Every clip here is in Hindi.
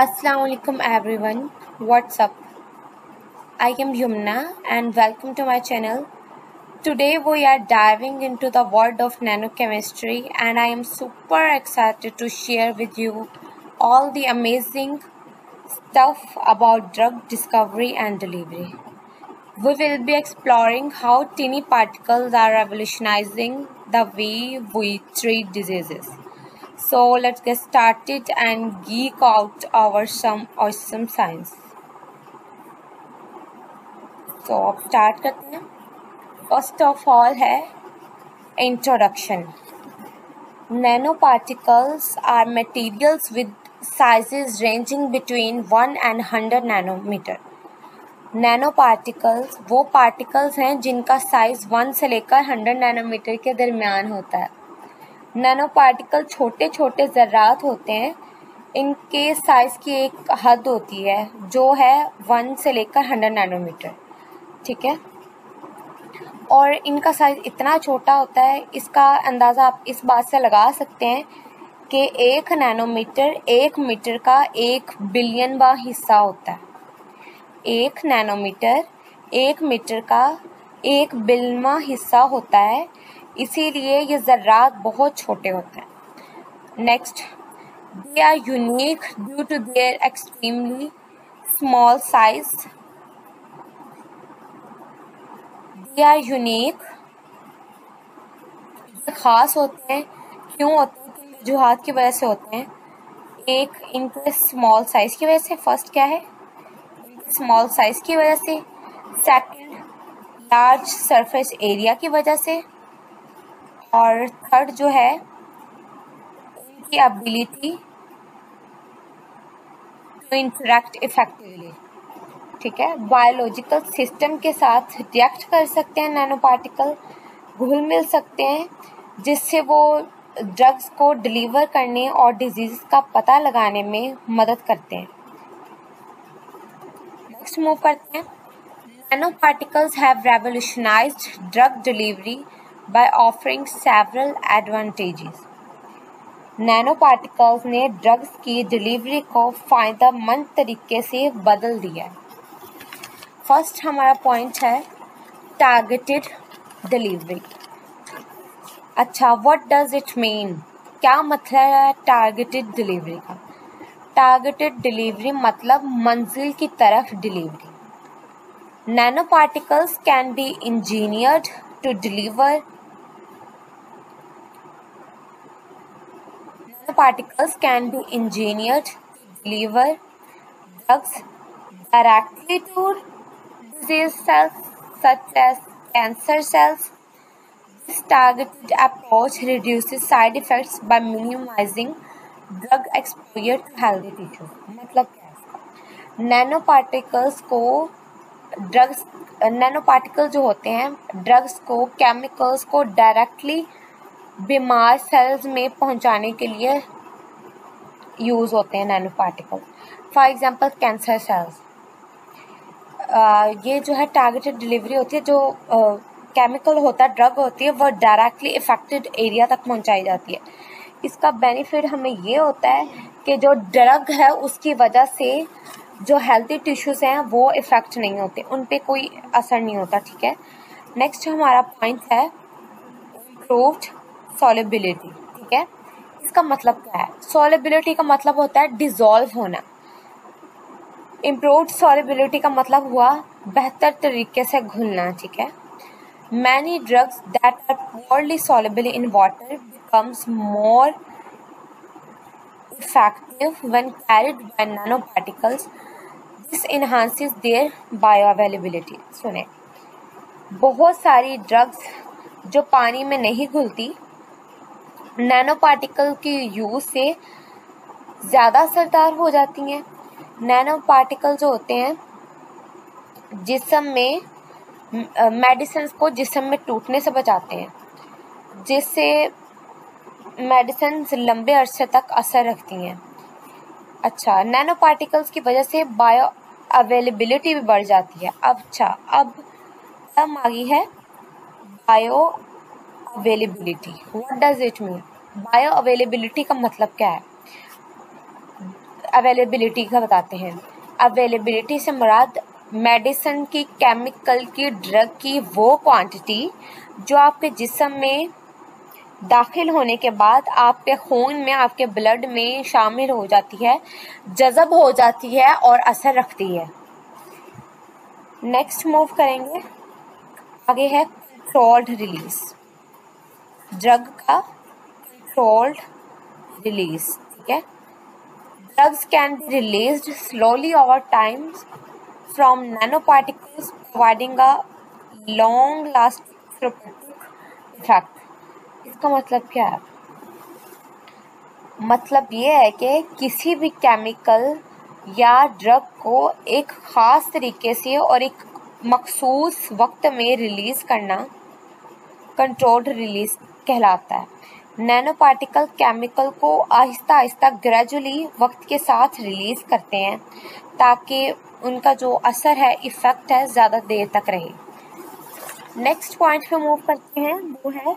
Assalamualaikum everyone. What's up? I am Yumna and welcome to my channel. Today we are diving into the world of nanochemistry and I am super excited to share with you all the amazing stuff about drug discovery and delivery. We will be exploring how tiny particles are revolutionizing the way we treat diseases. So let's get started and geek out over some awesome science. तो अब स्टार्ट करते हैं. फर्स्ट ऑफ ऑल है introduction. Nano particles are materials with sizes ranging between 1 and 100 nanometre. Nano particles वो पार्टिकल्स हैं जिनका साइज 1 से लेकर 100 नैनोमीटर के दरमियान होता है. नैनो पार्टिकल छोटे छोटे ज़र्रात होते हैं. इनके साइज़ की एक हद होती है जो है 1 से लेकर 100 नैनोमीटर. ठीक है, और इनका साइज़ इतना छोटा होता है, इसका अंदाज़ा आप इस बात से लगा सकते हैं कि 1 नैनोमीटर 1 मीटर का 1 बिलियनवा हिस्सा होता है. 1 नैनोमीटर 1 मीटर का 1 बिलियनवा हिस्सा होता है, इसीलिए ये ज़र्रात बहुत छोटे होते हैं. Next, they are unique due to their extremely small size. They are unique, ख़ास होते हैं. क्यों होते हैं? किन वजूहात की वजह से होते हैं? एक, इनके स्मॉल साइज़ की वजह से. फर्स्ट क्या है? इनके स्मॉल साइज़ की वजह से. सेकंड, लार्ज सरफेस एरिया की वजह से. और थर्ड जो है, इनकी एबिलिटी टू इंटरेक्ट इफेक्टिवली. ठीक है, बायोलॉजिकल सिस्टम के साथ रिएक्ट कर सकते हैं नैनो पार्टिकल, घुल मिल सकते हैं, जिससे वो ड्रग्स को डिलीवर करने और डिजीज़ का पता लगाने में मदद करते हैं. नेक्स्ट मूव करते हैं. Nano particles have revolutionised drug delivery by offering several advantages. Nano particles ने ड्रग्स की डिलीवरी को फ़ायदेमंद तरीके से बदल दिया है. फर्स्ट हमारा पॉइंट है टारगेटेड डिलीवरी. अच्छा, व्हाट डज इट मीन? क्या मतलब है टारगेटेड डिलीवरी का? टारगेटेड डिलीवरी मतलब मंजिल की तरफ delivery. Nano particles can be engineered to deliver Nanoparticles can be engineered to deliver drugs directly to disease cells such as cancer cells. This targeted approach reduces side effects by minimizing drug exposure to healthy tissue. मतलब क्या है? नैनो पार्टिकल जो होते हैं, ड्रग्स को, केमिकल्स को डायरेक्टली बीमार सेल्स में पहुंचाने के लिए यूज़ होते हैं nano particle. For example cancer cells. ये जो है टारगेटेड डिलीवरी होती है. जो केमिकल होता है, ड्रग होती है, वो डायरेक्टली इफेक्टेड एरिया तक पहुंचाई जाती है. इसका बेनिफिट हमें ये होता है कि जो ड्रग है उसकी वजह से जो हेल्थी टिश्यूज़ हैं वो इफ़ेक्ट नहीं होते, उन पे कोई असर नहीं होता. ठीक है, नेक्स्ट हमारा पॉइंट है इम्प्रूव्ड सॉल्युबिलिटी. ठीक है, इसका मतलब क्या है? सॉल्युबिलिटी का मतलब होता है डिज़ोल्व होना. इम्प्रूव्ड सॉल्युबिलिटी का मतलब हुआ बेहतर तरीके से घुलना. ठीक है, many drugs that are poorly soluble in water becomes more effective when carried by nano particles. This enhances their bioavailability. सुने, बहुत सारी ड्रग्स जो पानी में नहीं घुलती, नैनो पार्टिकल के यूज़ से ज़्यादा असरदार हो जाती हैं. नैनो पार्टिकल जो होते हैं जिस्म में मेडिसिन को जिस्म में टूटने से बचाते हैं, जिससे मेडिसिन लंबे अरसे तक असर रखती हैं. अच्छा, नैनो पार्टिकल्स की वजह से बायो अवेलेबिलिटी भी बढ़ जाती है. अब आ गई है bio availability. What does it mean? Bio availability का मतलब क्या है? अवेलेबिलिटी का बताते हैं। अवेलेबिलिटी से मुराद मेडिसिन की, केमिकल की, ड्रग की वो क्वांटिटी जो आपके जिस्म में दाखिल होने के बाद आपके खून में, आपके ब्लड में शामिल हो जाती है, जज़ब हो जाती है और असर रखती है। नेक्स्ट मूव करेंगे, आगे है कंट्रोल्ड रिलीज। ड्रग का कंट्रोल्ड रिलीज, ठीक है। Drugs can be released slowly over time from nanoparticles, providing a long-lasting therapeutic effect. इसका मतलब क्या है? मतलब ये है कि किसी भी केमिकल या ड्रग को एक ख़ास तरीके से और एक मखसूस वक्त में रिलीज़ करना कंट्रोल्ड रिलीज कहलाता है। नैनो पार्टिकल केमिकल को आहिस्ता आहिस्ता ग्रेजुअली वक्त के साथ रिलीज करते हैं ताकि उनका जो असर है, इफेक्ट है, ज़्यादा देर तक रहे। नेक्स्ट पॉइंट पे मूव करते हैं, वो है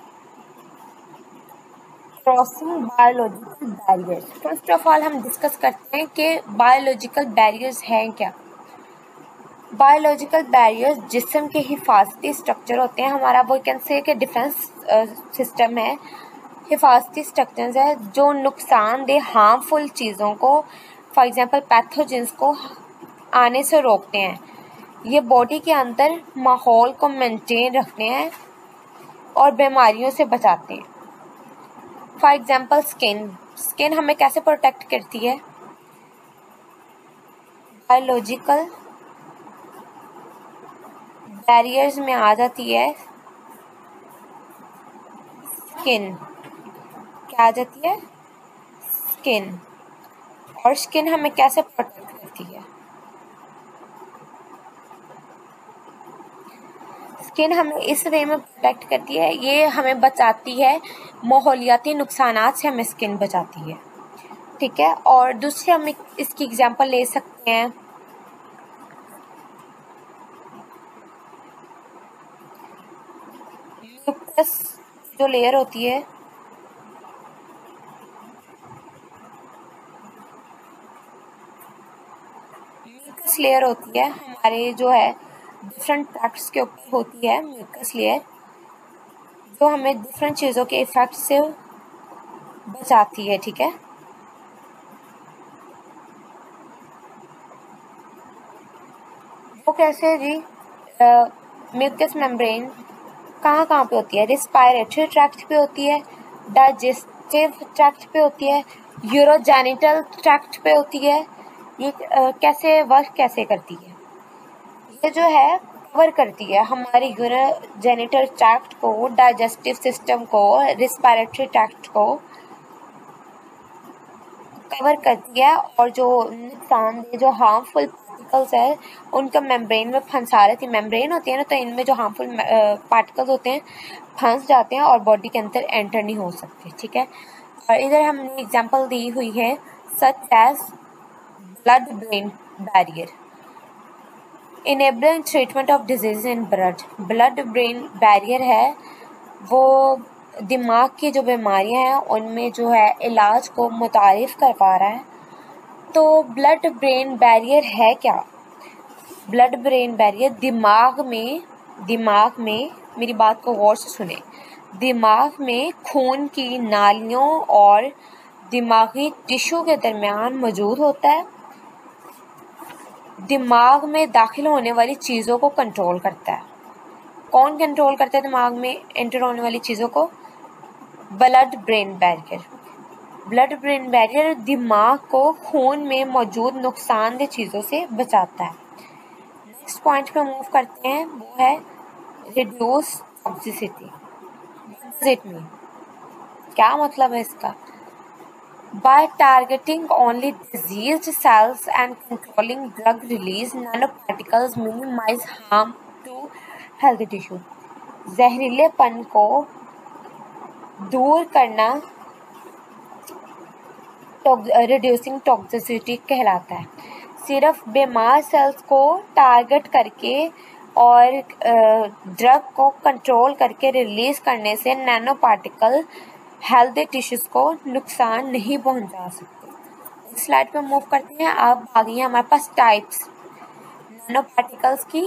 crossing biological barriers. First of all हम डिस्कस करते हैं कि बायोलॉजिकल बैरियर्स हैं क्या। बायोलॉजिकल बैरियर्स जिस्म के हिफाजती स्ट्रक्चर होते हैं। हमारा वो कैन से कि डिफेंस सिस्टम है, हिफाजती स्ट्रक्चर्स है जो नुकसानदेह हार्मफुल चीज़ों को, फॉर एग्जांपल पैथोजेंस को आने से रोकते हैं। ये बॉडी के अंदर माहौल को मेंटेन रखते हैं और बीमारियों से बचाते हैं। फॉर एग्जांपल स्किन हमें कैसे प्रोटेक्ट करती है? बायोलॉजिकल बैरियर्स में आ जाती है स्किन। क्या आ जाती है? स्किन। और स्किन हमें कैसे प्रोटेक्ट करती है? स्किन हमें इस वे में प्रोटेक्ट करती है, ये हमें बचाती है माहौलियाती नुकसानात से, हमें स्किन बचाती है, ठीक है। और दूसरे हम इसकी एग्जांपल ले सकते हैं म्यूकस जो लेयर होती है, म्यूकस लेयर होती है हमारे जो है डिफरेंट ट्रैक्ट्स के ऊपर होती है म्यूकस लेयर, जो हमें डिफरेंट चीज़ों के इफेक्ट से बचाती है, ठीक है। वो कैसे जी? म्यूकस मेम्ब्रेन कहाँ कहाँ पे होती है? रिस्पायरेटरी ट्रैक्ट पे होती है, डाइजेस्टिव ट्रैक्ट पे होती है, यूरोजेनिटल ट्रैक्ट पे होती है। ये कैसे वर्क कैसे करती है? ये जो है कवर करती है हमारे यूरोजेनिटल ट्रैक्ट को, डाइजेस्टिव सिस्टम को, रिस्पायरेटरी ट्रैक्ट को कवर करती है और जो नुकसानदेह, जो हार्मफुल पार्टिकल्स है उनका मेम्ब्रेन में फंसा रहती है। मेम्ब्रेन होती है ना, तो इनमें जो हार्मफुल पार्टिकल्स होते हैं फंस जाते हैं और बॉडी के अंदर एंटर नहीं हो सकते, ठीक है। और इधर हमने एग्जांपल दी हुई है such as blood brain barrier, enabling treatment of disease in blood. Blood brain barrier है वो दिमाग की जो बीमारियां हैं उनमें जो है इलाज को मुतारिफ करवा रहा है। तो ब्लड ब्रेन बैरियर है क्या? ब्लड ब्रेन बैरियर दिमाग में मेरी बात को गौर से सुने, दिमाग में खून की नालियों और दिमागी टिश्यू के दरमियान मौजूद होता है। दिमाग में दाखिल होने वाली चीज़ों को कंट्रोल करता है। कौन कंट्रोल करता है दिमाग में एंटर होने वाली चीज़ों को? Blood brain barrier. Blood brain barrier दिमाग को खून में मौजूद नुकसानदेह चीज़ों से बचाता है। नेक्स्ट पॉइंट पे मूव करते हैं, वो है reduce toxicity. What does it mean? क्या मतलब है इसका? By targeting only diseased cells and controlling drug release, nanoparticles minimize harm to healthy tissue. जहरीलेपन को दूर करना रिड्यूसिंग टॉक्सिसिटी कहलाता है। सिर्फ बीमार सेल्स को टारगेट करके और ड्रग को कंट्रोल करके रिलीज करने से नैनो पार्टिकल हेल्दी टिश्यूज को नुकसान नहीं पहुंचा सकते। इस स्लाइड पे मूव करते हैं। अब आ गई है हमारे पास टाइप्स, नैनो पार्टिकल्स की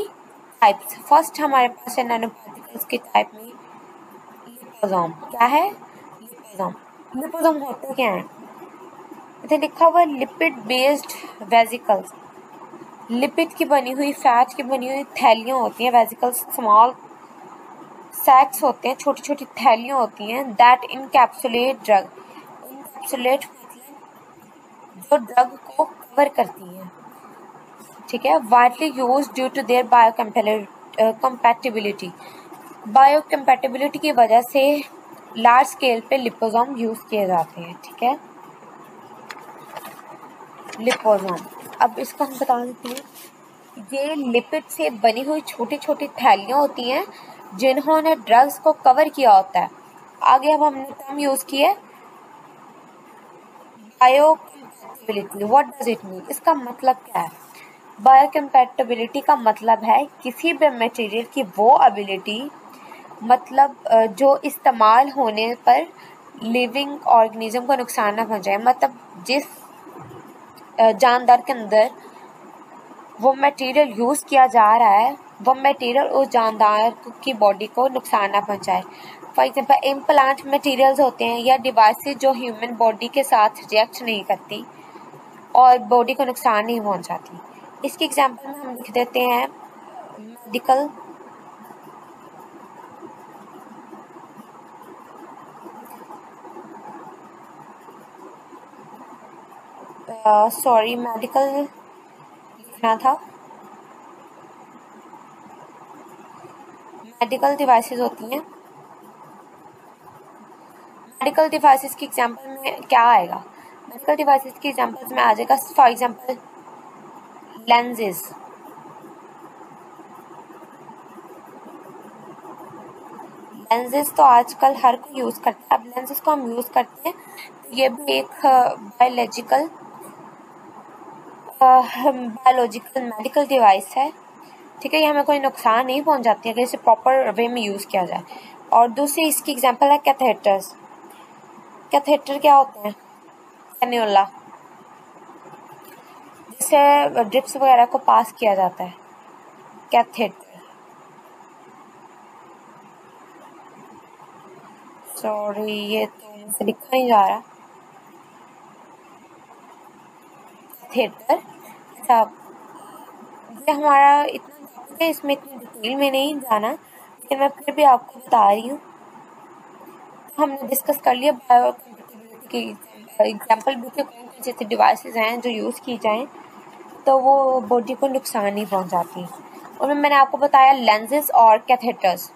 टाइप्स। फर्स्ट हमारे पास है नैनो पार्टिकल्स की टाइप में लिपोसोम। क्या है? लिपोसोम। लिपोसोम होते क्या है? इसे लिखा हुआ लिपिड बेस्ड वेसिकल्स, लिपिड की बनी हुई, फैट की बनी हुई थैलियाँ होती हैं। वेसिकल्स स्मॉल सैक्स होते हैं, छोटी छोटी थैलियाँ होती हैं। दैट इनकैप्सुलेट ड्रग, इनकैप्सुलेट मतलब जो ड्रग को कवर करती हैं, ठीक है। Widely use due to their biocompatibility, biocompatibility की वजह से लार्ज स्केल पे लिपोसोम यूज किए जाते हैं, ठीक है। लिपोसोम, अब इसको हम बता देते हैं। ये लिपिड से बनी हुई छोटी छोटी थैलियाँ होती हैं जिन्होंने ड्रग्स को कवर किया होता है। आगे अब हमने टर्म यूज की है biocompatibility. What does it mean? इसका मतलब क्या है? बायोकम्पैटिबिलिटी का मतलब है किसी भी मटेरियल की वो एबिलिटी, मतलब जो इस्तेमाल होने पर लिविंग ऑर्गेनिज्म को नुकसान ना पहुंचाए। मतलब जिस जानदार के अंदर वो मटेरियल यूज़ किया जा रहा है, वो मटेरियल उस जानदार की बॉडी को नुकसान ना पहुंचाए। फॉर एग्जाम्पल इम्प्लांट मटेरियल्स होते हैं या डिवाइसेस जो ह्यूमन बॉडी के साथ रिएक्ट नहीं करती और बॉडी को नुकसान नहीं पहुंचाती। इसकी एग्जांपल में हम लिख देते हैं मेडिकल मेडिकल लिखना था। मेडिकल डिवाइसेस होती हैं। मेडिकल डिवाइसेस की एग्जांपल में क्या आएगा? मेडिकल डिवाइसेस की एग्जांपल्स में आ जाएगा फॉर एग्जांपल लेंसेज, लेंसेज तो आजकल हर कोई यूज़ करता है। अब लेंसेज को हम यूज़ करते हैं तो ये भी एक बायोलॉजिकल मेडिकल डिवाइस है, ठीक है। ये हमें कोई नुकसान नहीं पहुंचाती है अगर इसे प्रॉपर वे में यूज़ किया जाए। और दूसरी इसकी एग्जांपल है कैथेटर्स। कैथेटर क्या होते हैं? कैन्यूला, जिससे ड्रिप्स वगैरह को पास किया जाता है, कैथेटर। सॉरी, ये तो मुझसे लिखा नहीं जा रहा। कैथेटर, अच्छा, ये हमारा इतना टॉपिक है, इसमें इतनी डिटेल में नहीं जाना, लेकिन मैं फिर भी आपको बता रही हूँ। तो हमने डिस्कस कर लिया बायोकम्पैटिबिलिटी की एग्जांपल भी कि कौन कौन से डिवाइसेस हैं जो यूज़ की जाएं तो वो बॉडी को नुकसान नहीं पहुंचाती। और मैंने आपको बताया लेंसेज और कैथेटर्स।